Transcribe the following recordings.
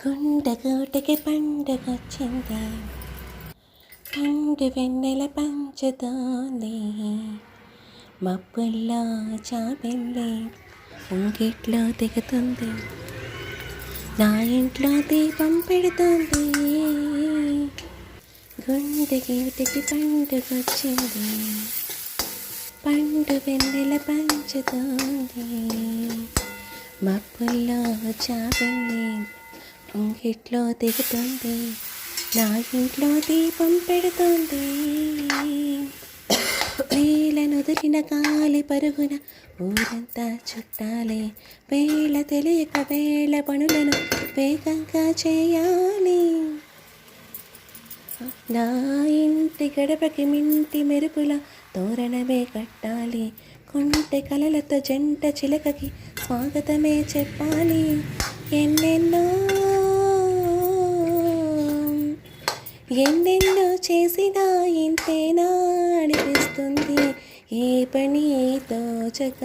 గుండెగూటికి పండుగొచ్చింది, పండు వెన్నెల పంచుతోంది. మబ్బుల్లో చాబెల్లి ముంగిట్లో దిగుతుంది, నా ఇంట్లో దీపం పెడుతుంది. గుండెగూటికి పండుగొచ్చింది, పండు వెన్నెల పంచుతోంది. మబ్బుల్లో చాబెల్లి ముంగిట్లో దిగుతుంది, నా ఇంట్లో దీపం పెడుతుంది. వేలను వదిలిన గాలి పరుగున ఊరంతా చుట్టాలి, వేళ తెలియక వేళ పనులను వేగంగా చేయాలి. నా ఇంటి గడపకి మింటి మెరుపుల తోరణమే కట్టాలి, కొంటె కలలతో జంట చిలకకి స్వాగతమే చెప్పాలి. ఎన్నెన్నో చేసినా ఇంతేనా అనిపిస్తుంది, ఏ పని తోచక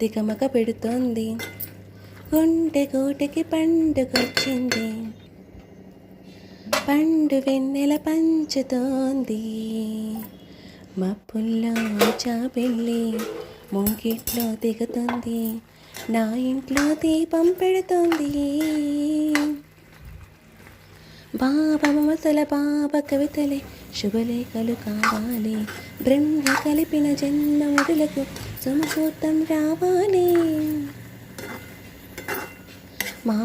తికమక పెడుతుంది. గుండెగూటికి పండుగొచ్చింది, పండు వెన్నెల పంచుతోంది. మబ్బుల్లో చాబెల్లి ముంగిట్లో దిగుతుంది, నా ఇంట్లో దీపం పెడుతుంది. బాబా మమతల బాబా కవితలే శుభలేఖలు కావాలి, బ్రహ్మ కలిపిన జన్మముడులకు సుముహూర్తం రావాలి. మా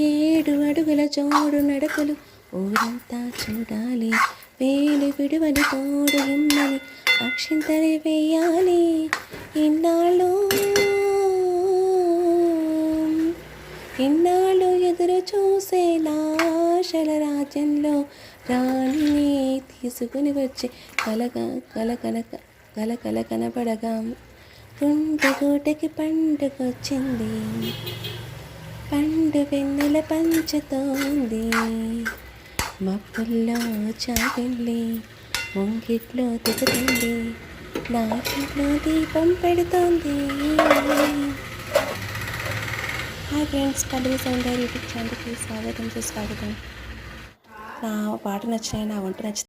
7 అడుగుల జోడు నడకలు ఊరంతా చూడాలి, వేలు విడువని తోడు ఇమ్మని అక్షింతలే వేయాలి. ఇన్నాళ్ళు ఎదురు చూసే నాశల రాజ్యంలో రాణిని తీసుకుని వచ్చే కల కనపడగా గుండెగూటికి పండుగొచ్చింది, పండు వెన్నెల పంచుతోంది. మబ్బుల్లో చాబెల్లి ముంగిట్లో దిగుతుంది, నా ఇంట్లో దీపం పెడుతుంది. హాయ్ ఫ్రెండ్స్, పల్లవి సౌందర్య యూట్యూబ్ ఛానల్కి స్వాగతం. నా పాట నచ్చినాయి, నా వంట నచ్చితే